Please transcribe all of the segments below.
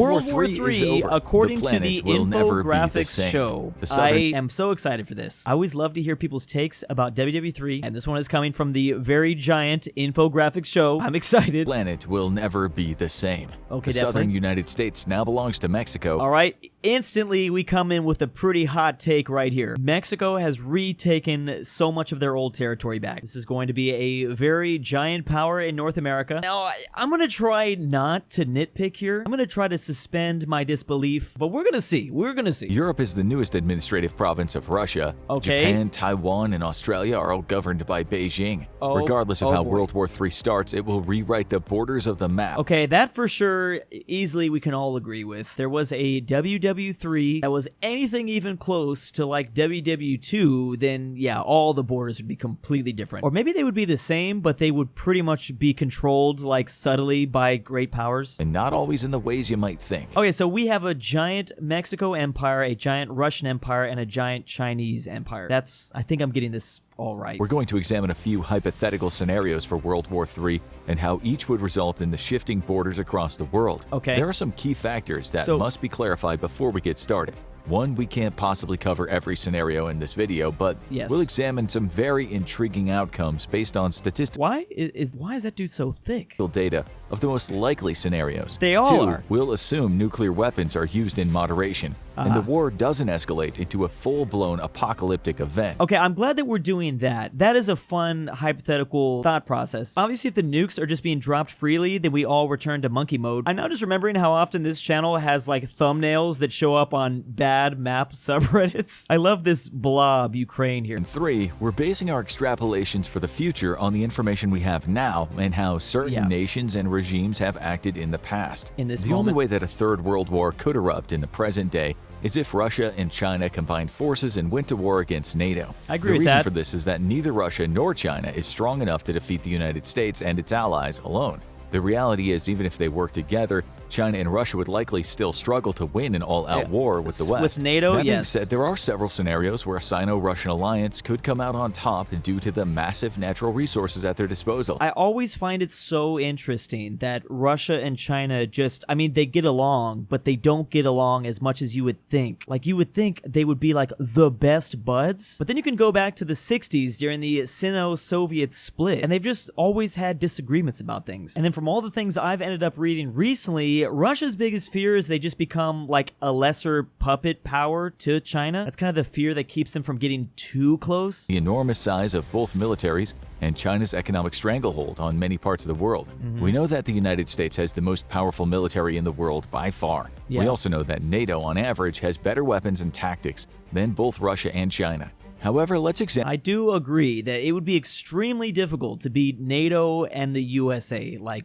World War III, according to the Infographic show. I am so excited for this. I always love to hear people's takes about WW3, and this one is coming from the very giant Infographic show. I'm excited. Planet will never be the same. Okay, the southern United States now belongs to Mexico. All right, instantly we come in with a pretty hot take right here. Mexico has retaken so much of their old territory back. This is going to be a very giant power in North America. Now, I'm going to try not to nitpick here. I'm going to try to suspend my disbelief, but we're going to see. We're going to see. Europe is the newest administrative province of Russia. Okay. Japan, Taiwan, and Australia are all governed by Beijing. Regardless of how World War III starts, it will rewrite the borders of the map. Okay, that for sure, easily we can all agree with. There was a WW3 that was anything even close to like WW2, then yeah, all the borders would be completely different. Or maybe they would be the same, but they would pretty much be controlled like subtly by great powers. And not always in the ways you might think. Okay, so we have a giant Mexico empire, a giant Russian empire, and a giant Chinese empire. I think I'm getting this all right. We're going to examine a few hypothetical scenarios for World War III and how each would result in the shifting borders across the world. Okay. There are some key factors that must be clarified before we get started. One, we can't possibly cover every scenario in this video, but we'll examine some very intriguing outcomes based on statistics. Why is that dude so thick? Data of the most likely scenarios. They all Two, are. We'll assume nuclear weapons are used in moderation, and the war doesn't escalate into a full-blown apocalyptic event. Okay, I'm glad that we're doing that. That is a fun hypothetical thought process. Obviously, if the nukes are just being dropped freely, then we all return to monkey mode. I'm now just remembering how often this channel has like thumbnails that show up on bad map subreddits. I love this blob Ukraine here. And three, we're basing our extrapolations for the future on the information we have now and how certain nations and regimes have acted in the past. In this the moment, only way that a third world war could erupt in the present day is if Russia and China combined forces and went to war against NATO. I agree with that. The reason for this is that neither Russia nor China is strong enough to defeat the United States and its allies alone. The reality is, even if they work together, China and Russia would likely still struggle to win an all-out war with the West. With NATO, that being said, there are several scenarios where a Sino-Russian alliance could come out on top due to the massive natural resources at their disposal. I always find it so interesting that Russia and China they get along, but they don't get along as much as you would think. Like, you would think they would be like the best buds, but then you can go back to the 60s during the Sino-Soviet split, and they've just always had disagreements about things. And then from all the things I've ended up reading recently, Russia's biggest fear is they just become like a lesser puppet power to China. That's kind of the fear that keeps them from getting too close. The enormous size of both militaries and China's economic stranglehold on many parts of the world. We know that the United States has the most powerful military in the world by far. We also know that NATO, on average, has better weapons and tactics than both Russia and China. However, let's examine. I do agree that it would be extremely difficult to beat NATO and the USA. Like,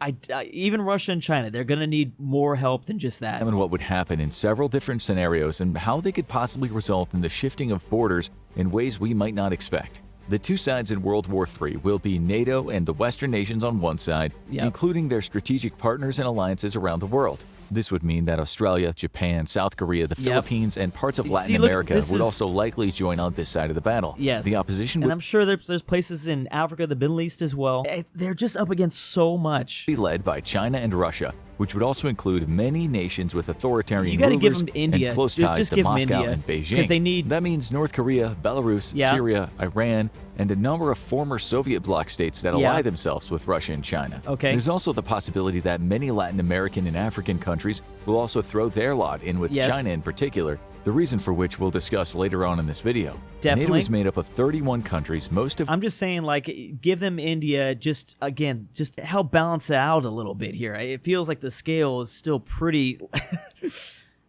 even Russia and China, they're going to need more help than just that. Examine what would happen in several different scenarios and how they could possibly result in the shifting of borders in ways we might not expect. The two sides in World War III will be NATO and the Western nations on one side, including their strategic partners and alliances around the world. This would mean that Australia, Japan, South Korea, the Philippines, and parts of Latin America would also likely join on this side of the battle. Yes. The opposition and I'm sure there's places in Africa, the Middle East as well. They're just up against so much. Be led by China and Russia, which would also include many nations with authoritarian rulers. You gotta give them India. And close ties just to give Moscow them India, and Beijing. Because they need. That means North Korea, Belarus, Syria, Iran, and a number of former Soviet bloc states that ally themselves with Russia and China. Okay. There's also the possibility that many Latin American and African countries will also throw their lot in with China in particular, the reason for which we'll discuss later on in this video. Definitely. NATO is made up of 31 countries, most of... I'm just saying, like, give them India, just to help balance it out a little bit here. It feels like the scale is still pretty...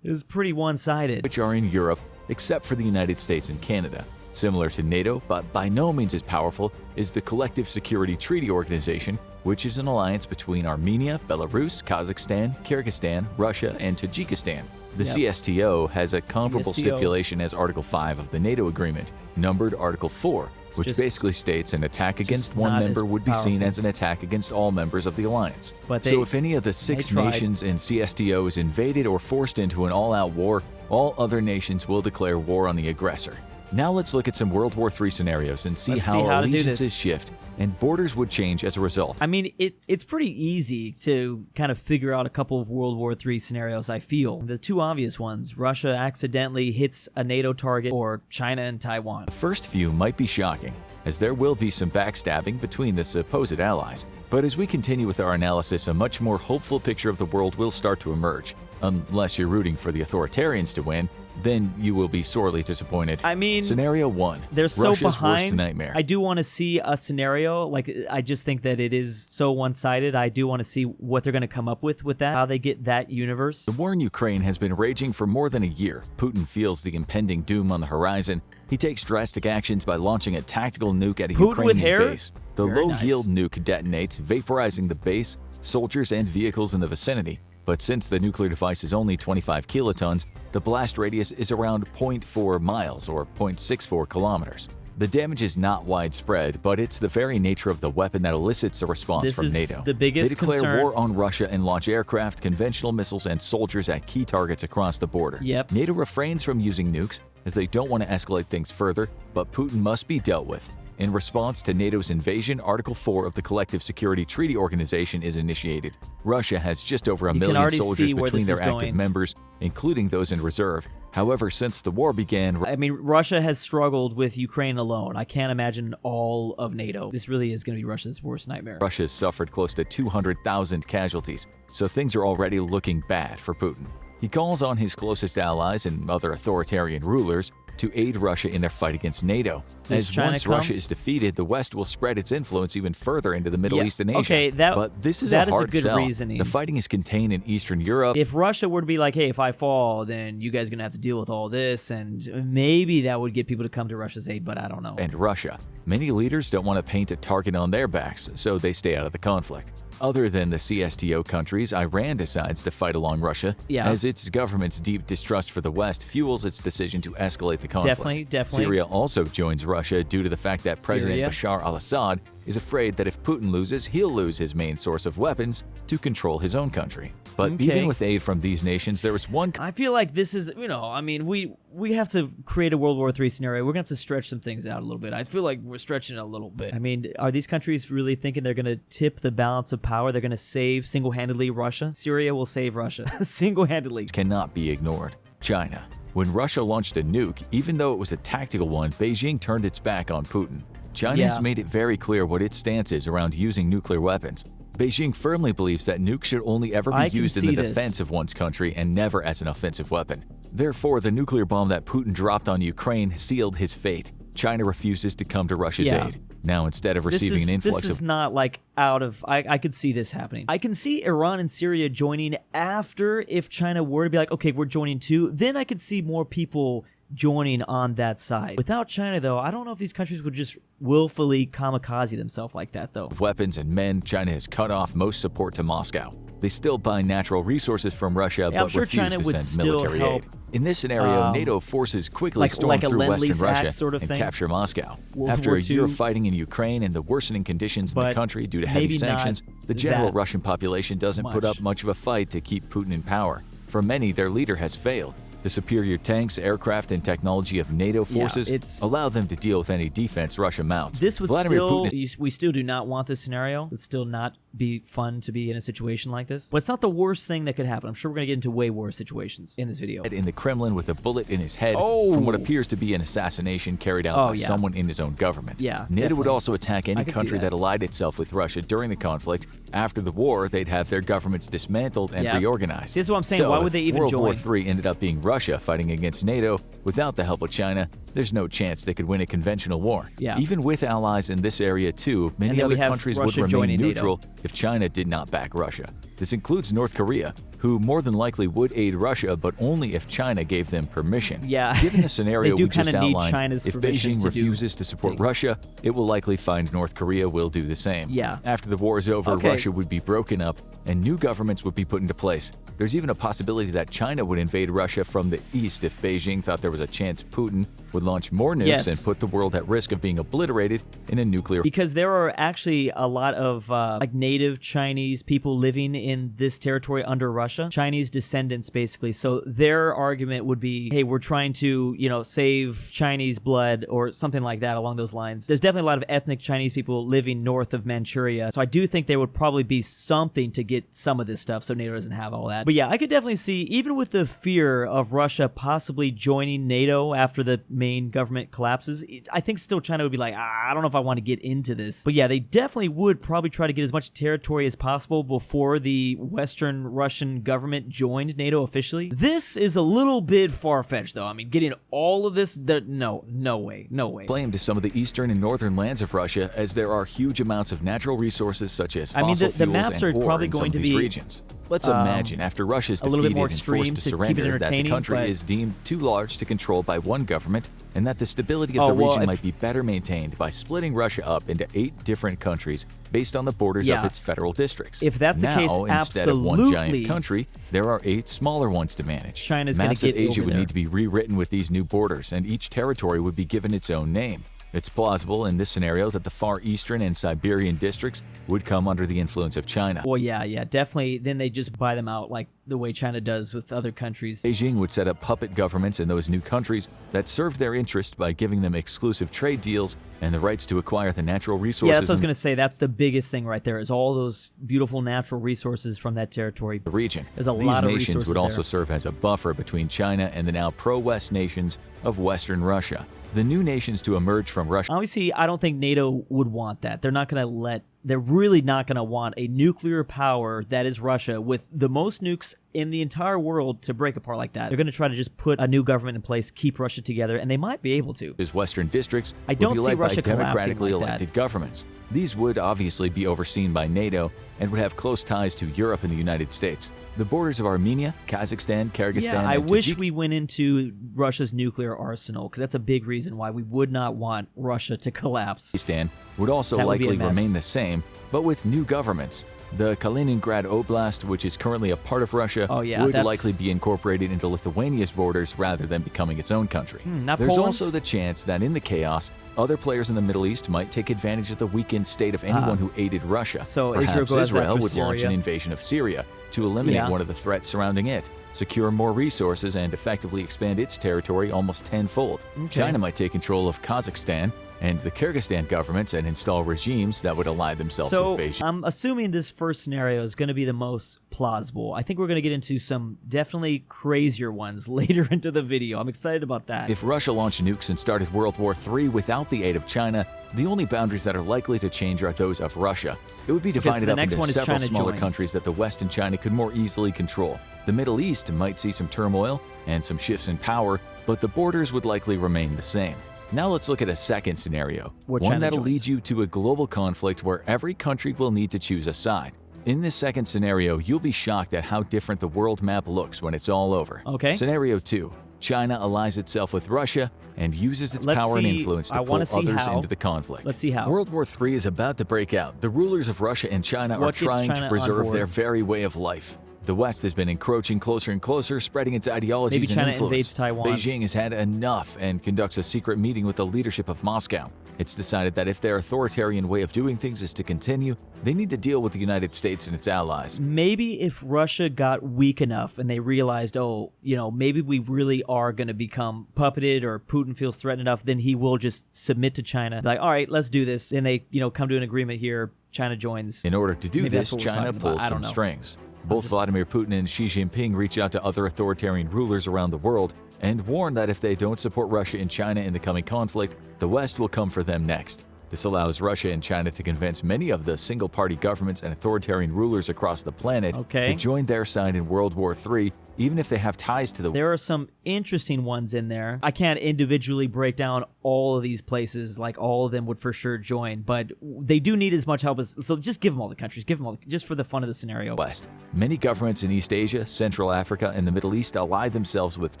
is pretty one-sided. Which are in Europe, except for the United States and Canada. Similar to NATO, but by no means as powerful, is the Collective Security Treaty Organization, which is an alliance between Armenia, Belarus, Kazakhstan, Kyrgyzstan, Russia, and Tajikistan. The CSTO has a comparable stipulation as Article 5 of the NATO agreement, numbered Article 4, which basically states an attack against one member would be seen as an attack against all members of the alliance. So if any of the 6 nations in CSTO is invaded or forced into an all-out war, all other nations will declare war on the aggressor. Now let's look at some World War III scenarios and see Let's how see how to do allegiances this. shift and borders would change as a result. I mean, it's pretty easy to kind of figure out a couple of World War III scenarios, I feel. The two obvious ones, Russia accidentally hits a NATO target, or China and Taiwan. The first few might be shocking, as there will be some backstabbing between the supposed allies. But as we continue with our analysis, a much more hopeful picture of the world will start to emerge. Unless you're rooting for the authoritarians to win, then you will be sorely disappointed. I mean, Scenario 1. they're so Russia's behind. worst nightmare. I do want to see a scenario. Like, I just think that it is so one-sided. I do want to see what they're going to come up with that, how they get that universe. The war in Ukraine has been raging for more than a year. Putin feels the impending doom on the horizon. He takes drastic actions by launching a tactical nuke at a Putin Ukrainian with hair? base. The Very low-yield nice. nuke detonates, vaporizing the base, soldiers, and vehicles in the vicinity. But since the nuclear device is only 25 kilotons, the blast radius is around 0.4 miles or 0.64 kilometers. The damage is not widespread, but it's the very nature of the weapon that elicits a response This from is NATO. the biggest They declare concern. war on Russia and launch aircraft, conventional missiles, and soldiers at key targets across the border. Yep. NATO refrains from using nukes as they don't want to escalate things further, but Putin must be dealt with. In response to NATO's invasion, Article 4 of the Collective Security Treaty Organization is initiated. Russia has just over a You can million already soldiers see where between this their is active going. members, including those in reserve. However, since the war began, I mean, Russia has struggled with Ukraine alone. I can't imagine all of NATO. This really is going to be Russia's worst nightmare. Russia has suffered close to 200,000 casualties, so things are already looking bad for Putin. He calls on his closest allies and other authoritarian rulers to aid Russia in their fight against NATO. Does As China once come? Russia is defeated, the West will spread its influence even further into the Middle Yeah, East and Asia. okay, but this is that a is a hard good sell. reasoning. The fighting is contained in Eastern Europe. If Russia were to be like, hey, if I fall, then you guys are going to have to deal with all this, and maybe that would get people to come to Russia's aid, but I don't know. And Russia. Many leaders don't want to paint a target on their backs, so they stay out of the conflict. Other than the CSTO countries, Iran decides to fight along Russia, as its government's deep distrust for the West fuels its decision to escalate the conflict. Definitely. Syria also joins Russia due to the fact that President Bashar al-Assad is afraid that if Putin loses, he'll lose his main source of weapons to control his own country. But even with aid from these nations, there is one... I feel like this is, I mean, we have to create a World War III scenario. We're going to have to stretch some things out a little bit. I feel like we're stretching it a little bit. I mean, are these countries really thinking they're going to tip the balance of power? They're going to save single-handedly Russia? Syria will save Russia single-handedly. Cannot be ignored. China. When Russia launched a nuke, even though it was a tactical one, Beijing turned its back on Putin. China has made it very clear what its stance is around using nuclear weapons. Beijing firmly believes that nukes should only ever be used in the defense of one's country and never as an offensive weapon. Therefore, the nuclear bomb that Putin dropped on Ukraine sealed his fate. China refuses to come to Russia's aid. Now, instead of receiving an influx This is not like out of... I could see this happening. I can see Iran and Syria joining after, if China were to be like, okay, we're joining too. Then I could see more people joining on that side. Without China, though, I don't know if these countries would just willfully kamikaze themselves like that, though. Weapons and men, China has cut off most support to Moscow. They still buy natural resources from Russia, but I'm sure refuse China to would send still military help. aid. In this scenario, NATO forces quickly storm like a through Lend-Lease Western Act Russia sort of and thing? capture Moscow. World After War a year of II? fighting in Ukraine and the worsening conditions in the But country due to heavy maybe sanctions, not the general that Russian population doesn't put up much of a fight to keep Putin in power. For many, their leader has failed. The superior tanks, aircraft, and technology of NATO forces allow them to deal with any defense Russia mounts. This would Vladimir still... Putin We still do not want this scenario. It would still not be fun to be in a situation like this. But it's not the worst thing that could happen. I'm sure we're going to get into way worse situations in this video. in the Kremlin with a bullet in his head from what appears to be an assassination carried out by someone in his own government. NATO would definitely. also attack any I can see country that. that allied itself with Russia during the conflict. After the war, they'd have their governments dismantled and reorganized. This is what I'm saying. So Why would they even World join? War III ended up being Russia fighting against NATO. Without the help of China, there's no chance they could win a conventional war. Even with allies in this area too, many then we other have countries Russia would remain joining neutral NATO. if China did not back Russia. This includes North Korea, who more than likely would aid Russia, but only if China gave them permission. Given the scenario They do we just kinda need outlined, China's if permission Beijing to do refuses to support things. Russia, it will likely find North Korea will do the same. After the war is over, Russia would be broken up, and new governments would be put into place. There's even a possibility that China would invade Russia from the east if Beijing thought there was a chance Putin would launch more nukes and put the world at risk of being obliterated in a nuclear... Because there are actually a lot of like native Chinese people living in this territory under Russia, Chinese descendants basically. So their argument would be, hey, we're trying to, you know, save Chinese blood or something like that along those lines. There's definitely a lot of ethnic Chinese people living north of Manchuria. So I do think there would probably be something to get some of this stuff so NATO doesn't have all that. But yeah, I could definitely see, even with the fear of Russia possibly joining NATO after the main government collapses, I think still China would be like, I don't know if I want to get into this. But yeah, they definitely would probably try to get as much territory as possible before the Western Russian government joined NATO officially. This is a little bit far-fetched though. I mean, getting all of this, no way. Claim to some of the eastern and northern lands of Russia, as there are huge amounts of natural resources such as fossil fuels the maps are and probably in some going of to these be regions. Let's imagine after Russia's a little bit more defeated and extreme forced to to keep it surrender that the entertaining, country but... is deemed too large to control by one government, and that the stability of the region might be better maintained by splitting Russia up into 8 different countries based on the borders of its federal districts. If that's the case, instead of one giant country, there are 8 smaller ones to manage. China's going to get Maps of Asia over would there. need to be rewritten with these new borders, and each territory would be given its own name. It's plausible in this scenario that the far eastern and Siberian districts would come under the influence of China. Well, yeah, definitely. Then they just buy them out like the way China does with other countries. Beijing would set up puppet governments in those new countries that served their interest by giving them exclusive trade deals and the rights to acquire the natural resources. Yeah, that's what I was going to say. That's the biggest thing right there, is all those beautiful natural resources from that territory. The region. There's a lot of resources. These nations would also there. serve as a buffer between China and the now pro-West nations of Western Russia. The new nations to emerge from Russia. Obviously, I don't think NATO would want that. They're not going to let... They're really not going to want a nuclear power that is Russia with the most nukes in the entire world to break apart like that. They're going to try to just put a new government in place, keep Russia together, and they might be able to. His Western districts I don't would be see led Russia by democratically collapsing like elected that. governments. These would obviously be overseen by NATO and would have close ties to Europe and the United States. The borders of Armenia, Kazakhstan, Kyrgyzstan, Yeah, I and wish we went into Russia's nuclear arsenal, because that's a big reason why we would not want Russia to collapse. Tajikistan would also That would be a likely mess. remain the same, but with new governments. The Kaliningrad Oblast, which is currently a part of Russia, would likely be incorporated into Lithuania's borders rather than becoming its own country. Not There's Poland's? also the chance that in the chaos, other players in the Middle East might take advantage of the weakened state of anyone who aided Russia. So Perhaps Israel goes Israel after would launch an Syria. invasion of Syria to eliminate Yeah. one of the threats surrounding it, secure more resources, and effectively expand its territory almost tenfold. Okay. China might take control of Kazakhstan and the Kyrgyzstan governments and install regimes that would ally themselves So with Beijing. I'm assuming this first scenario is going to be the most plausible. I think we're going to get into some definitely crazier ones later into the video. I'm excited about that. If Russia launched nukes and started World War III without the aid of China, the only boundaries that are likely to change are those of Russia. It would be divided the up next into one is several China smaller joins. countries that the West and China could more easily control. The Middle East might see some turmoil and some shifts in power, but the borders would likely remain the same. Now let's look at a second scenario, Where one China that'll joins. lead you to a global conflict where every country will need to choose a side. In this second scenario, you'll be shocked at how different the world map looks when it's all over. Okay. Scenario 2. China allies itself with Russia and uses its Let's power and see- influence I to pull wanna see others how. into the conflict. Let's see how. World War III is about to break out. The rulers of Russia and China are What gets trying China to on preserve board? their very way of life. The West has been encroaching closer and closer, spreading its ideologies Maybe China and influence. invades Taiwan. Beijing has had enough and conducts a secret meeting with the leadership of Moscow. It's decided that if their authoritarian way of doing things is to continue, they need to deal with the United States and its allies. Maybe if Russia got weak enough and they realized, oh, you know, maybe we really are going to become puppeted, or Putin feels threatened enough, then he will just submit to China. Like, all right, let's do this. And they, you know, come to an agreement here. China joins. In order to do Maybe this, that's what we're China talking about. pulls I don't some know. strings. Both Vladimir Putin and Xi Jinping reach out to other authoritarian rulers around the world and warn that if they don't support Russia and China in the coming conflict, the West will come for them next. This allows Russia and China to convince many of the single-party governments and authoritarian rulers across the planet to join their side in World War III, even if they have ties to the... There are some interesting ones in there. I can't individually break down all of these places, like all of them would for sure join, but they do need as much help as... So just give them all the countries, give them all, just for the fun of the scenario. West. Many governments in East Asia, Central Africa, and the Middle East ally themselves with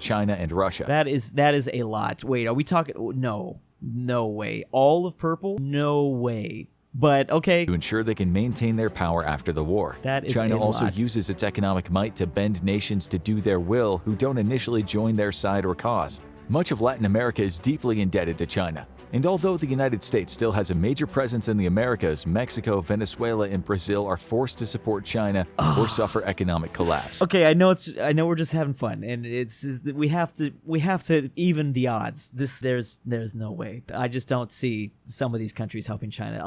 China and Russia. That is a lot. Wait, are we talking... No way. All of purple? No way. But okay. To ensure they can maintain their power after the war. That is China a also lot. uses its economic might to bend nations to do their will who don't initially join their side or cause. Much of Latin America is deeply indebted to China. And although the United States still has a major presence in the Americas, Mexico, Venezuela, and Brazil are forced to support China or suffer economic collapse. Okay, I know we're just having fun, and we have to even the odds. There's no way. I just don't see some of these countries helping China.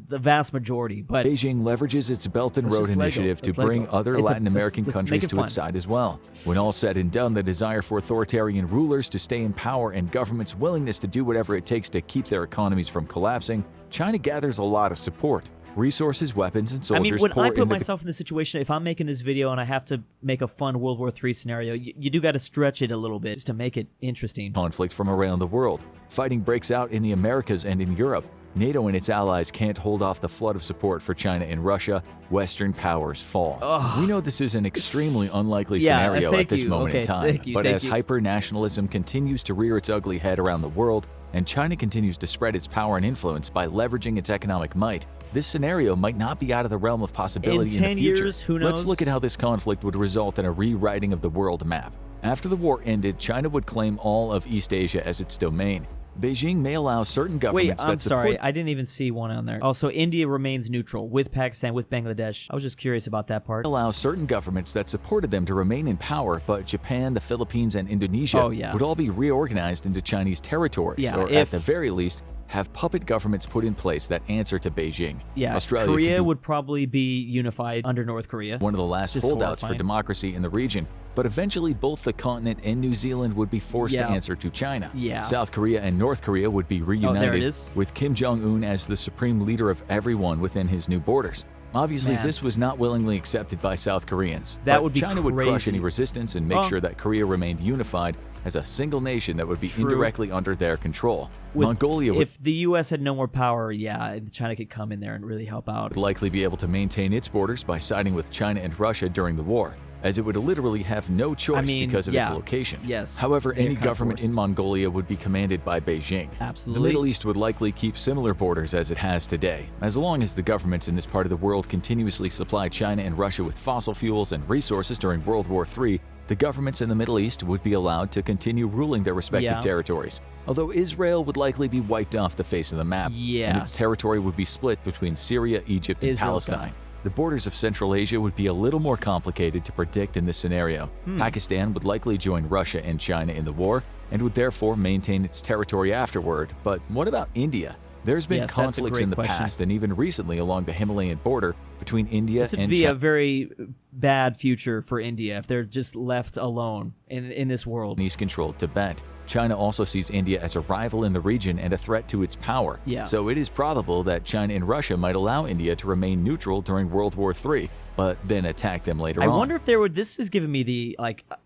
The vast majority, but Beijing leverages its Belt and Road Initiative to bring other Latin American countries to its side as well. When all said and done, the desire for authoritarian rulers to stay in power and governments' willingness to do whatever it takes to keep their economies from collapsing, China gathers a lot of support. Resources, weapons, and soldiers. I mean, when I put myself in this situation, if I'm making this video and I have to make a fun World War III scenario, you do got to stretch it a little bit just to make it interesting. Conflict from around the world. Fighting breaks out in the Americas and in Europe. NATO and its allies can't hold off the flood of support for China and Russia. Western powers fall. We know this is an extremely unlikely scenario at this moment in time, but as hyper-nationalism continues to rear its ugly head around the world, and China continues to spread its power and influence by leveraging its economic might, this scenario might not be out of the realm of possibility in the future. Years, who knows? Let's look at how this conflict would result in a rewriting of the world map. After the war ended, China would claim all of East Asia as its domain. Beijing may allow certain governments I'm sorry, I didn't even see one on there. Also, India remains neutral with Pakistan, with Bangladesh. I was just curious about that part. Allow certain governments that supported them to remain in power, but Japan, the Philippines, and Indonesia would all be reorganized into Chinese territories, or at the very least, have puppet governments put in place that answer to Beijing. Korea would probably be unified under North Korea. One of the last holdouts for democracy in the region, but eventually both the continent and New Zealand would be forced to answer to China. South Korea and North Korea would be reunited, with Kim Jong-un as the supreme leader of everyone within his new borders. Obviously, this was not willingly accepted by South Koreans. That would be China would crush any resistance and make sure that Korea remained unified as a single nation that would be indirectly under their control. Mongolia would, if the U.S. had no more power, China could come in there and really help out. Would likely be able to maintain its borders by siding with China and Russia during the war, as it would literally have no choice because of its location. However, any government in Mongolia would be commanded by Beijing. Absolutely. The Middle East would likely keep similar borders as it has today. As long as the governments in this part of the world continuously supply China and Russia with fossil fuels and resources during World War III, the governments in the Middle East would be allowed to continue ruling their respective territories. Although Israel would likely be wiped off the face of the map, and its territory would be split between Syria, Egypt, and Palestine. The borders of Central Asia would be a little more complicated to predict in this scenario. Pakistan would likely join Russia and China in the war, and would therefore maintain its territory afterward. But what about India? There's been conflicts in the past and even recently along the Himalayan border between India and China. This would be a very bad future for India if they're just left alone in this world. Chinese-controlled Tibet. China also sees India as a rival in the region and a threat to its power. So it is probable that China and Russia might allow India to remain neutral during World War III, but then attack them later on. I wonder if there would, this is giving me the,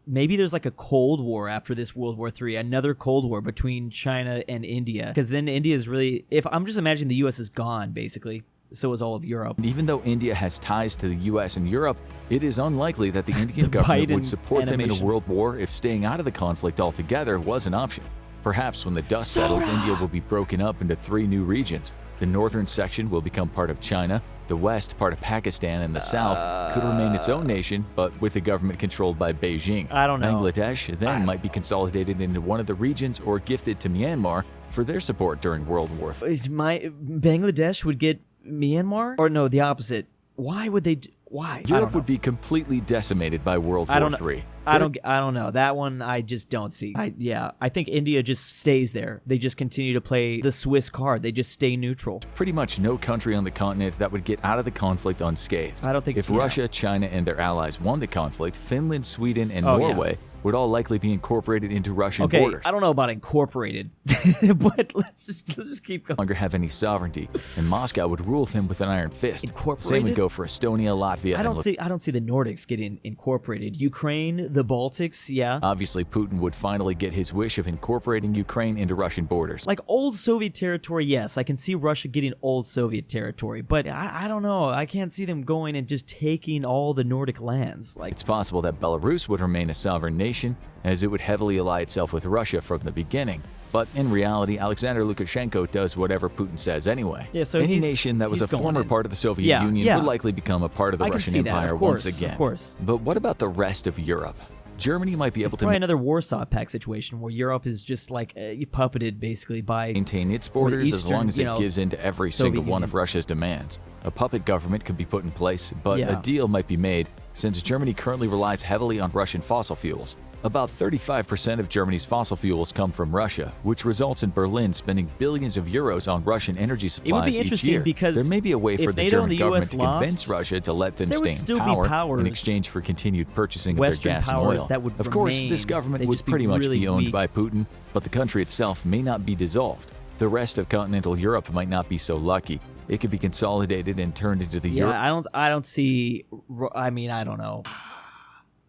maybe there's like a Cold War after this World War III, another Cold War between China and India. Because then India is really, if I'm just imagining the US is gone, basically. So is all of Europe. Even though India has ties to the US and Europe, it is unlikely that the Indian government would support them in a world war if staying out of the conflict altogether was an option. Perhaps when the dust settles, India will be broken up into 3 new regions. The northern section will become part of China, the west part of Pakistan, and the south could remain its own nation, but with a government controlled by Beijing. I don't know. Bangladesh then might be consolidated into one of the regions or gifted to Myanmar for their support during World War III. Bangladesh would get Myanmar? Or no, the opposite. Why would they? Why? Europe would be completely decimated by World War III. I don't know. That one I just don't see. I think India just stays there. They just continue to play the Swiss card. They just stay neutral. Pretty much no country on the continent that would get out of the conflict unscathed. I don't think if Russia, China, and their allies won the conflict, Finland, Sweden, and Norway would all likely be incorporated into Russian borders. I don't know about incorporated, but let's just keep going. No longer have any sovereignty, and Moscow would rule them with an iron fist. Incorporated? Same would go for Estonia, Latvia, I don't see the Nordics getting incorporated. Ukraine, the Baltics, Obviously, Putin would finally get his wish of incorporating Ukraine into Russian borders. Like old Soviet territory, yes. I can see Russia getting old Soviet territory, but I don't know. I can't see them going and just taking all the Nordic lands. It's possible that Belarus would remain a sovereign nation nation, as it would heavily ally itself with Russia from the beginning. But in reality, Alexander Lukashenko does whatever Putin says anyway. Yeah, so any nation that was a former part of the Soviet Union would likely become a part of the Russian Empire once again. Of course. But what about the rest of Europe? Germany might be able it's to probably another Warsaw Pact situation where Europe is just like puppeted basically by maintain its borders Eastern, as long as it gives in to every Soviet single one of Russia's demands. A puppet government could be put in place, but a deal might be made since Germany currently relies heavily on Russian fossil fuels. About 35% of Germany's fossil fuels come from Russia, which results in Berlin spending billions of euros on Russian energy supplies each year. It would be interesting because there may be a way for the German government to lost, convince Russia to let them stay in power in exchange for continued purchasing of their gas and oil. Of course, this government would pretty much be owned by Putin, but the country itself may not be dissolved. The rest of continental Europe might not be so lucky. It could be consolidated and turned into the Europe. I don't see. I mean, I don't know.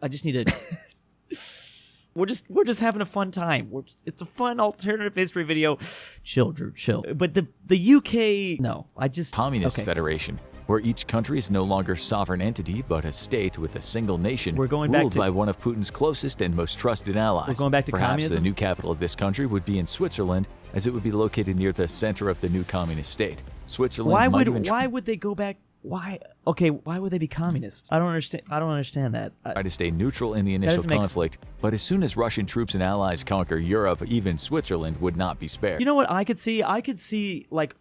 I just need to. We're just having a fun time. It's a fun alternative history video. Chill, Drew, chill. But the UK, no, Communist Federation, where each country is no longer sovereign entity but a state with a single nation ruled by one of Putin's closest and most trusted allies. We're going back to Perhaps communism? the new capital of this country would be in Switzerland, as it would be located near the center of the new communist state. Switzerland. Why would they go back? Why? Okay, why would they be communist? I don't understand that. Try to stay neutral in the initial conflict, but as soon as Russian troops and allies conquer Europe, even Switzerland would not be spared. You know what I could see? I could see, like,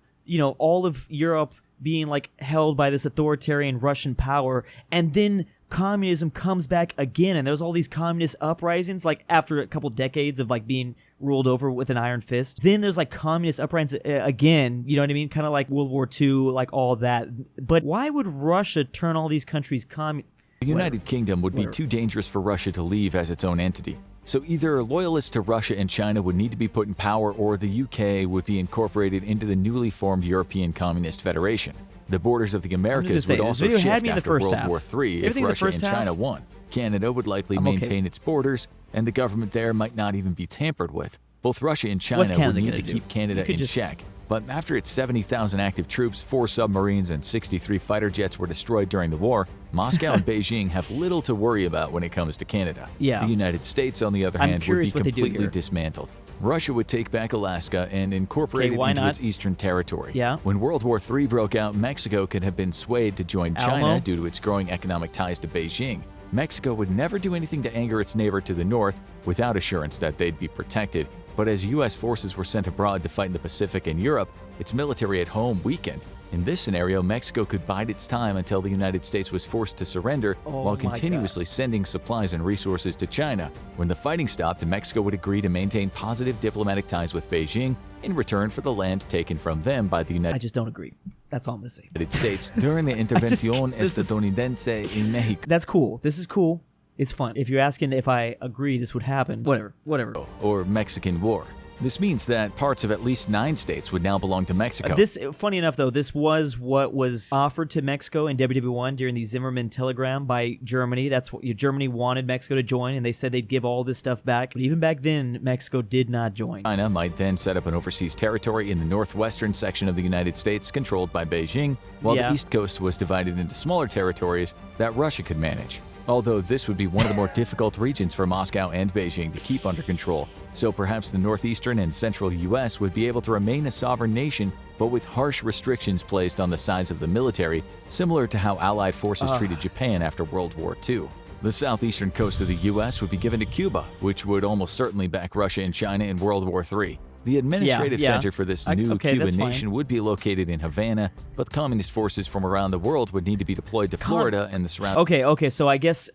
all of Europe being like held by this authoritarian Russian power, and then communism comes back again, and there's all these communist uprisings, like after a couple decades of like being ruled over with an iron fist. Then there's like communist uprisings again, you know what I mean? Kind of like World War II, like all that. But why would Russia turn all these countries communist? The United Kingdom would be too dangerous for Russia to leave as its own entity. So either loyalists to Russia and China would need to be put in power, or the UK would be incorporated into the newly formed European Communist Federation. The borders of the Americas would also shift after World War III if Russia and China won. Canada would likely maintain its borders, and the government there might not even be tampered with. Both Russia and China would need to keep Canada in check. But after its 70,000 active troops, 4 submarines, and 63 fighter jets were destroyed during the war, Moscow and Beijing have little to worry about when it comes to Canada. The United States, on the other hand, would be completely dismantled. Russia would take back Alaska and incorporate it into its eastern territory. When World War III broke out, Mexico could have been swayed to join China due to its growing economic ties to Beijing. Mexico would never do anything to anger its neighbor to the north without assurance that they'd be protected. But as U.S. forces were sent abroad to fight in the Pacific and Europe, its military at home weakened. In this scenario, Mexico could bide its time until the United States was forced to surrender while continuously sending supplies and resources to China. When the fighting stopped, Mexico would agree to maintain positive diplomatic ties with Beijing in return for the land taken from them by the United States. I just don't agree. That's all I'm going to say. United States during the Intervención Estadounidense in Mexico. That's cool. This is cool. It's fun. If you're asking if I agree this would happen, whatever. Or Mexican War. This means that parts of at least 9 states would now belong to Mexico. Funny enough, though, this was what was offered to Mexico in WW1 during the Zimmerman telegram by Germany. That's what Germany wanted Mexico to join, and they said they'd give all this stuff back. But even back then, Mexico did not join. China might then set up an overseas territory in the northwestern section of the United States controlled by Beijing, while the East Coast was divided into smaller territories that Russia could manage. Although this would be one of the more difficult regions for Moscow and Beijing to keep under control. So perhaps the northeastern and central U.S. would be able to remain a sovereign nation, but with harsh restrictions placed on the size of the military, similar to how Allied forces treated Japan after World War II. The southeastern coast of the U.S. would be given to Cuba, which would almost certainly back Russia and China in World War III. The administrative center for this new Cuban nation would be located in Havana, but communist forces from around the world would need to be deployed to Florida and the surrounding. Okay, so I guess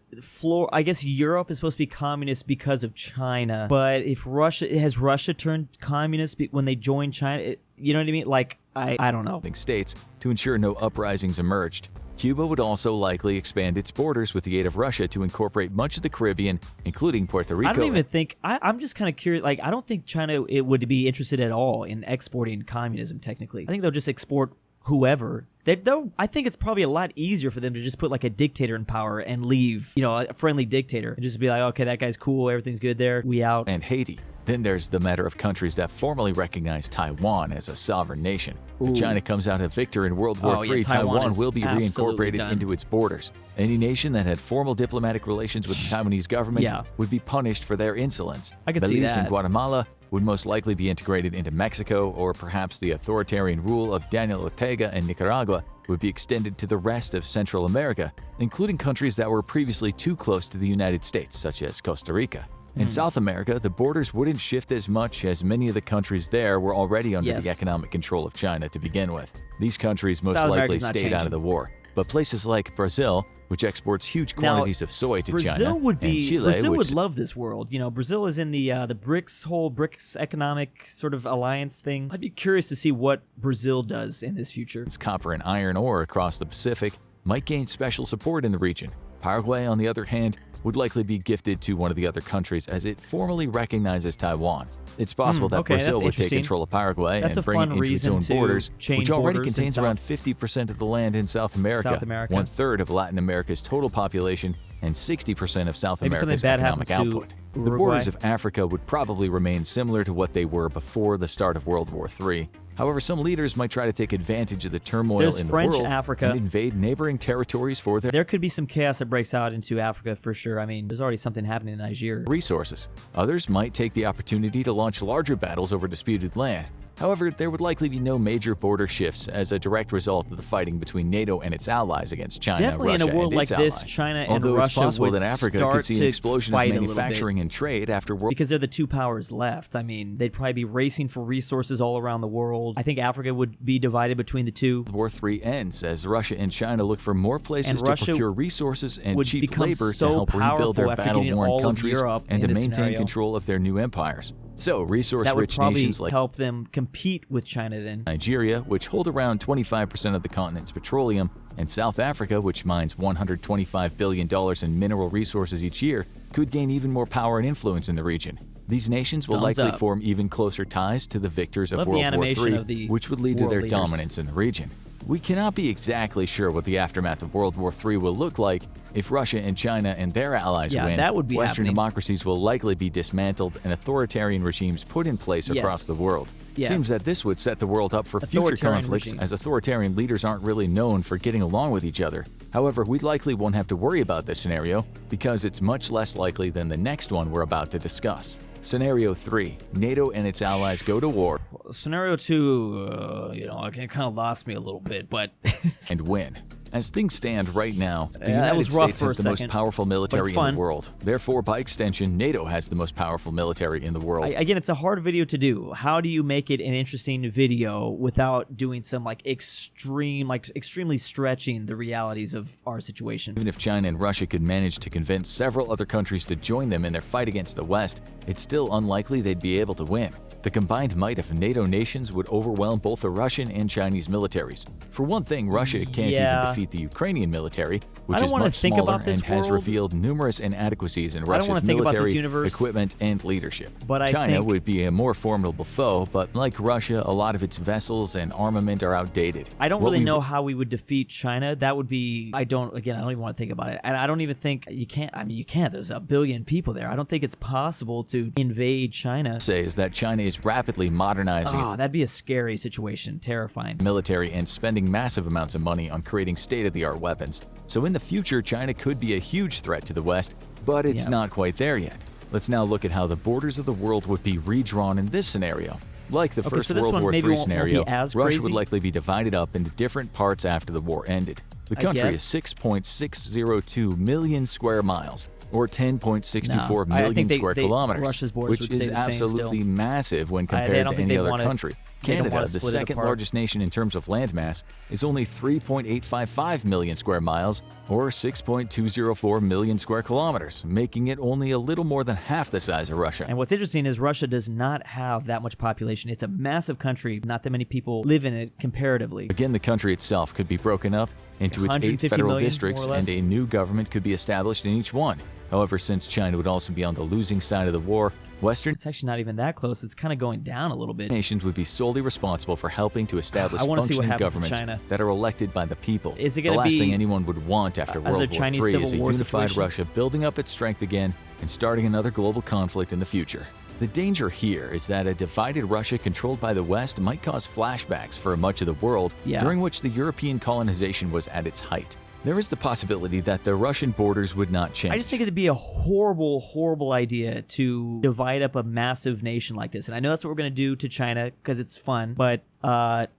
Europe is supposed to be communist because of China, but if has Russia turned communist when they joined China? You know what I mean? Like, I don't know. States to ensure no uprisings emerged. Cuba would also likely expand its borders with the aid of Russia to incorporate much of the Caribbean, including Puerto Rico. I don't even think, I'm just kind of curious, like, I don't think China would be interested at all in exporting communism, technically. I think they'll just export whoever. I think it's probably a lot easier for them to just put like a dictator in power and leave, a friendly dictator, and just be like, okay, that guy's cool, everything's good there, we out. And Haiti. Then there's the matter of countries that formally recognize Taiwan as a sovereign nation. If China comes out a victor in World War III, Taiwan will be reincorporated into its borders. Any nation that had formal diplomatic relations with the Taiwanese government would be punished for their insolence. I could see Belize that. and Guatemala would most likely be integrated into Mexico, or perhaps the authoritarian rule of Daniel Ortega and Nicaragua would be extended to the rest of Central America, including countries that were previously too close to the United States, such as Costa Rica. In South America, the borders wouldn't shift as much, as many of the countries there were already under the economic control of China to begin with. These countries most likely stayed out of the war. But places like Brazil, which exports huge quantities of soy to China, and Chile, Brazil would love this world. You know, Brazil is in the BRICS economic sort of alliance thing. I'd be curious to see what Brazil does in this future. Copper and iron ore across the Pacific might gain special support in the region. Paraguay, on the other hand, would likely be gifted to one of the other countries as it formally recognizes Taiwan. It's possible that Brazil would take control of Paraguay and bring it into its own borders, which already contains around 50% of the land in South America, 1/3 of Latin America's total population, and 60% of South America's economic output. The borders of Africa would probably remain similar to what they were before the start of World War III. However, some leaders might try to take advantage of the turmoil in the world and invade neighboring territories for their... There could be some chaos that breaks out into Africa for sure. I mean, there's already something happening in Nigeria. ...resources. Others might take the opportunity to launch larger battles over disputed land. However, there would likely be no major border shifts as a direct result of the fighting between NATO and its allies against China, Definitely Russia, in a world and like its this, allies. China and Although Russia it's possible would that Africa could start see an to explosion of fight manufacturing and trade after World because they're the two powers left. I mean, they'd probably be racing for resources all around the world. I think Africa would be divided between the two. War III ends as Russia and China look for more places to procure resources and cheap labor to help rebuild their battle-worn countries and to maintain control of their new empires. So, resource-rich nations like help them compete with China then. Nigeria, which hold around 25% of the continent's petroleum, and South Africa, which mines $125 billion in mineral resources each year, could gain even more power and influence in the region. These nations will likely form even closer ties to the victors of World War III, which would lead to their dominance in the region. We cannot be exactly sure what the aftermath of World War III will look like. If Russia and China and their allies win, that would be Western democracies will likely be dismantled and authoritarian regimes put in place across the world. Seems that this would set the world up for future conflicts, as authoritarian leaders aren't really known for getting along with each other. However, we likely won't have to worry about this scenario because it's much less likely than the next one we're about to discuss. Scenario 3. NATO and its allies go to war. Scenario 2, it kind of lost me a little bit, but... and win. As things stand right now, the that United was rough States for a has the second, most powerful military but in the world. Therefore, by extension, NATO has the most powerful military in the world. Again, it's a hard video to do. How do you make it an interesting video without doing some extremely stretching the realities of our situation? Even if China and Russia could manage to convince several other countries to join them in their fight against the West, it's still unlikely they'd be able to win. The combined might of NATO nations would overwhelm both the Russian and Chinese militaries. For one thing, Russia can't even defeat the Ukrainian military, which is much smaller and has revealed numerous inadequacies in Russia's military equipment and leadership. But China would be a more formidable foe, but like Russia, a lot of its vessels and armament are outdated. I don't really know how we would defeat China. That would be, I don't even want to think about it. And I don't even think, you can't, there's a billion people there. I don't think it's possible to invade China. Say is that China is rapidly modernizing. That'd be a scary situation, terrifying. Military and spending massive amounts of money on creating state-of-the-art weapons. So in the future, China could be a huge threat to the West, but it's not quite there yet. Let's now look at how the borders of the world would be redrawn in this scenario. Like the first World War III scenario, Russia would likely be divided up into different parts after the war ended. The country is 6.602 million square miles, or 10.64 million square kilometers, which is absolutely massive when compared to any other country. Canada, the second largest nation in terms of landmass, is only 3.855 million square miles, or 6.204 million square kilometers, making it only a little more than half the size of Russia. And what's interesting is Russia does not have that much population. It's a massive country. Not that many people live in it comparatively. Again, the country itself could be broken up into its 8 federal districts, and a new government could be established in each one. However, since China would also be on the losing side of the war, it's actually not even that close. It's kind of going down a little bit. Nations would be solely responsible for helping to establish functioning governments that are elected by the people. Is it going to be the last thing anyone would want after World War III is a unified Russia building up its strength again and starting another global conflict in the future. The danger here is that a divided Russia controlled by the West might cause flashbacks for much of the world during which the European colonization was at its height. There is the possibility that the Russian borders would not change. I just think it'd be a horrible, horrible idea to divide up a massive nation like this. And I know that's what we're going to do to China because it's fun, but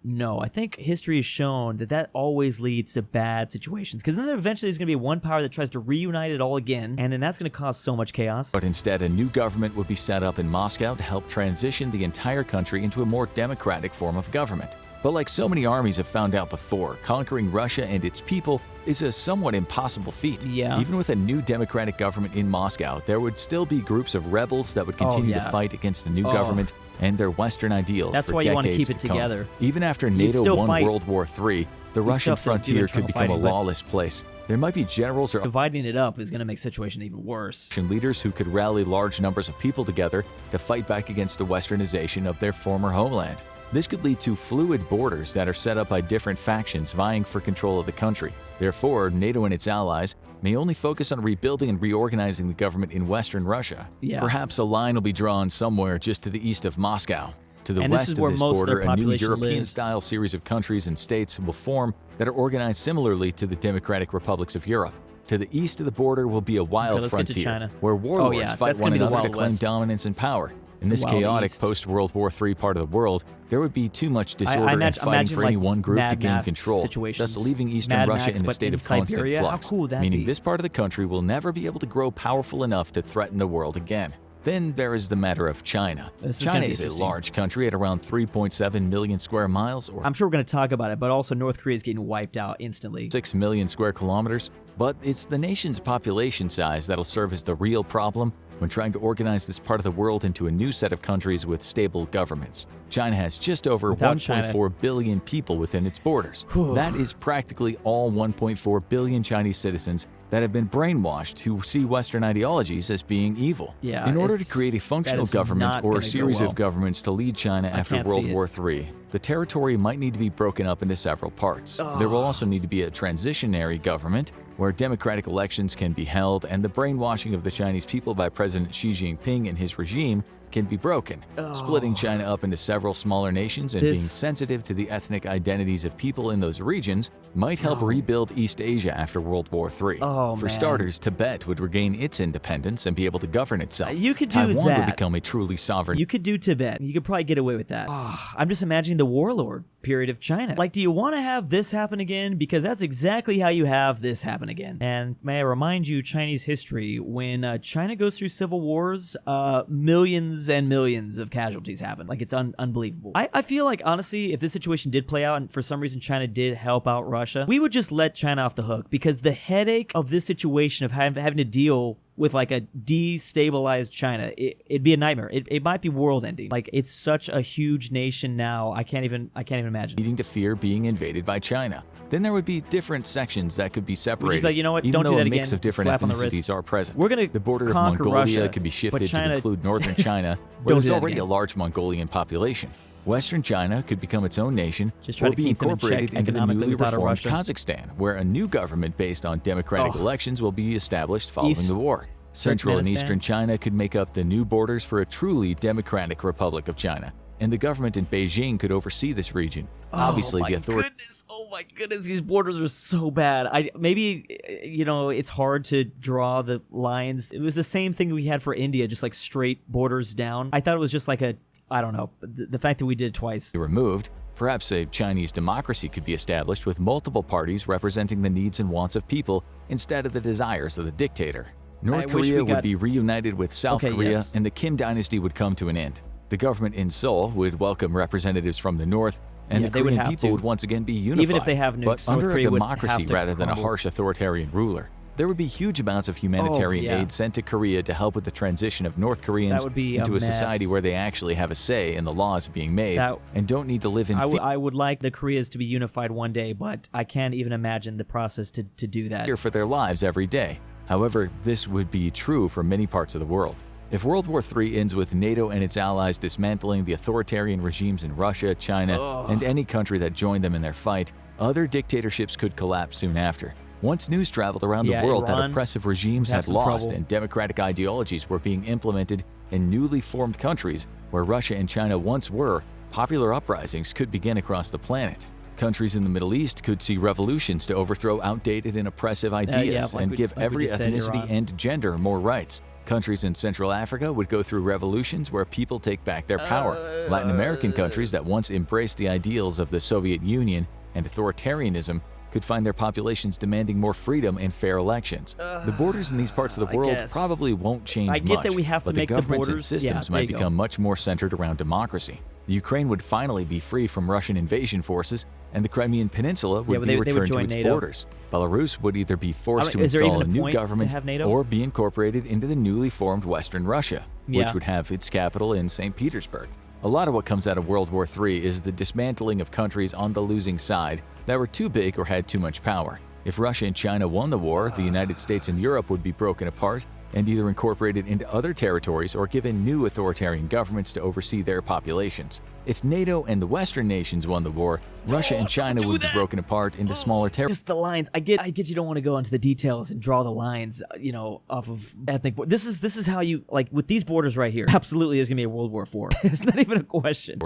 no. I think history has shown that that always leads to bad situations, because then eventually there's going to be one power that tries to reunite it all again, and then that's going to cause so much chaos. But instead, a new government would be set up in Moscow to help transition the entire country into a more democratic form of government. But like so many armies have found out before, conquering Russia and its people is a somewhat impossible feat. Even with a new democratic government in Moscow, there would still be groups of rebels that would continue to fight against the new government and their Western ideals. That's why you want to keep it together. Even after NATO won World War III, the Russian frontier could become a lawless place. There might be generals or dividing it up is going to make the situation even worse. Leaders who could rally large numbers of people together to fight back against the westernization of their former homeland. This could lead to fluid borders that are set up by different factions vying for control of the country. Therefore, NATO and its allies may only focus on rebuilding and reorganizing the government in Western Russia. Perhaps a line will be drawn somewhere just to the east of Moscow. To the west of this border, a new European-style series of countries and states will form that are organized similarly to the democratic republics of Europe. To the east of the border will be a wild frontier where warlords fight one another to claim dominance and power. In this chaotic post-World War III part of the world, there would be too much disorder and fighting for any one group to gain control, thus leaving Eastern Russia in a state of constant flux, meaning this part of the country will never be able to grow powerful enough to threaten the world again. Then there is the matter of China. China is a large country at around 3.7 million square miles, or I'm sure we're going to talk about it, but also North Korea is getting wiped out instantly. 6 million square kilometers, but it's the nation's population size that'll serve as the real problem when trying to organize this part of the world into a new set of countries with stable governments. China has just over 1.4 billion people within its borders. That is practically all 1.4 billion Chinese citizens that have been brainwashed to see Western ideologies as being evil. In order to create a functional government or a series of governments to lead China after World War III, the territory might need to be broken up into several parts. There will also need to be a transitionary government where democratic elections can be held and the brainwashing of the Chinese people by President Xi Jinping and his regime can be broken, splitting China up into several smaller nations and being sensitive to the ethnic identities of people in those regions might help rebuild East Asia after World War III. For starters, Tibet would regain its independence and be able to govern itself. You could do Taiwan that. would become a truly sovereign. You could do Tibet. You could probably get away with that. I'm just imagining the warlord period of China. Like, do you want to have this happen again? Because that's exactly how you have this happen again. And may I remind you, Chinese history, when China goes through civil wars, millions and millions of casualties happen. Like, it's unbelievable. I feel like, honestly, if this situation did play out and for some reason China did help out Russia, we would just let China off the hook, because the headache of this situation of having to deal with like a destabilized China, it'd be a nightmare. It might be world ending. Like, it's such a huge nation now. I can't even imagine. Needing to fear being invaded by China. Then there would be different sections that could be separated. Just like, you know what? Even Don't do though that a mix again. of different Slap on the ethnicities wrist. are present. We're gonna the border of conquer Mongolia Russia, could be shifted China, to include northern China, where Don't there's do that already again. a large Mongolian population. Western China could become its own nation, Just try or to be keep them in incorporated check into the economically newly without a reformed Russia. Kazakhstan, where a new government based on democratic elections will be established following the war. Central and Turkmenistan. Eastern China could make up the new borders for a truly democratic Republic of China, and the government in Beijing could oversee this region. Obviously, the authorities. Oh my goodness, these borders are so bad. Maybe, you know, it's hard to draw the lines. It was the same thing we had for India, just like straight borders down. I thought it was just like I don't know, the fact that we did it twice. Removed. Perhaps a Chinese democracy could be established with multiple parties representing the needs and wants of people instead of the desires of the dictator. North Korea would be reunited with South Korea, and the Kim dynasty would come to an end. The government in Seoul would welcome representatives from the north, and the Korean people would once again be unified. Even if they have nukes, but under North Korea a democracy would have to rather than a crumble. harsh authoritarian ruler. There would be huge amounts of humanitarian aid sent to Korea to help with the transition of North Koreans into a society where they actually have a say in the laws being made and don't need to live in fear. I would like the Koreas to be unified one day, but I can't even imagine the process to do that. For their lives every day. However, this would be true for many parts of the world. If World War III ends with NATO and its allies dismantling the authoritarian regimes in Russia, China, and any country that joined them in their fight, other dictatorships could collapse soon after. Once news traveled around the world that oppressive regimes had lost and democratic ideologies were being implemented in newly formed countries where Russia and China once were, popular uprisings could begin across the planet. Countries in the Middle East could see revolutions to overthrow outdated and oppressive ideas and give every ethnicity and gender more rights. Countries in Central Africa would go through revolutions where people take back their power. Latin American countries that once embraced the ideals of the Soviet Union and authoritarianism could find their populations demanding more freedom and fair elections. The borders in these parts of the world probably won't change much, that we have to make the governments the and systems might become much more centered around democracy. The Ukraine would finally be free from Russian invasion forces, and the Crimean Peninsula would be returned to its borders. Belarus would either be forced to install a new government or be incorporated into the newly formed Western Russia, which would have its capital in St. Petersburg. A lot of what comes out of World War III is the dismantling of countries on the losing side that were too big or had too much power. If Russia and China won the war, the United States and Europe would be broken apart and either incorporated into other territories or given new authoritarian governments to oversee their populations. If NATO and the Western nations won the war, Russia and China would be broken apart into smaller territories. Just the lines. I get you don't want to go into the details and draw the lines, you know, off of ethnic. This is how you, like, with these borders right here, absolutely there's going to be a World War IV. It's not even a question.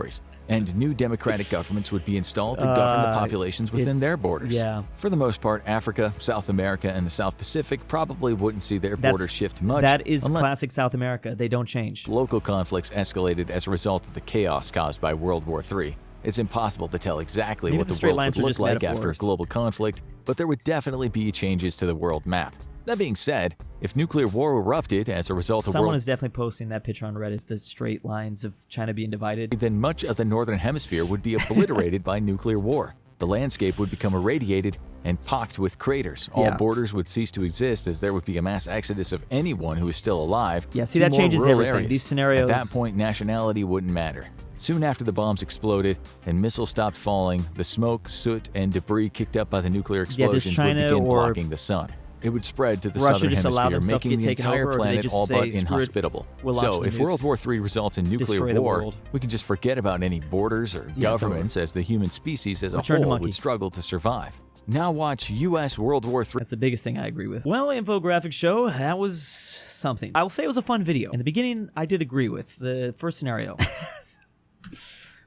And new democratic governments would be installed to govern the populations within their borders. For the most part, Africa, South America, and the South Pacific probably wouldn't see their borders shift much. That is classic South America. They don't change. Local conflicts escalated as a result of the chaos caused by World War III. It's impossible to tell exactly what the world would look like after a global conflict, but there would definitely be changes to the world map. That being said, if nuclear war erupted as a result of Someone is definitely posting that picture on Reddit, the straight lines of China being divided. Then much of the northern hemisphere would be obliterated by nuclear war. The landscape would become irradiated and pocked with craters. All borders would cease to exist as there would be a mass exodus of anyone who is still alive. See, that changes everything. These scenarios. At that point, nationality wouldn't matter. Soon after the bombs exploded and missiles stopped falling, the smoke, soot, and debris kicked up by the nuclear explosions would begin blocking the sun. It would spread to the southern hemisphere, making the entire planet all but inhospitable. So, if World War III results in nuclear war, we can just forget about any borders or governments, as the human species as a whole would struggle to survive. Now watch U.S. World War III. That's the biggest thing I agree with. Well, Infographic show, that was something. I will say it was a fun video. In the beginning, I did agree with the first scenario.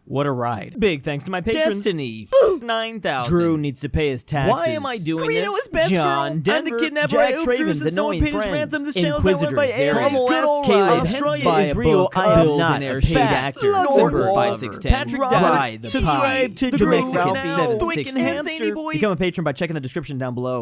What a ride. Big thanks to my patrons. Destiny 9000. Drew needs to pay his taxes. Why am I doing this? JohnDenver. I'm the kidnapper. Jack Traven's annoying friends. Ransom. This channel is run by Caleb. Australia is real. I am not a paid actor. LuxembourgLover. Patrick RyeThePie. Subscribe to DestineyF Drew now. 760. Twickenhamster. Become a patron by checking the description down below.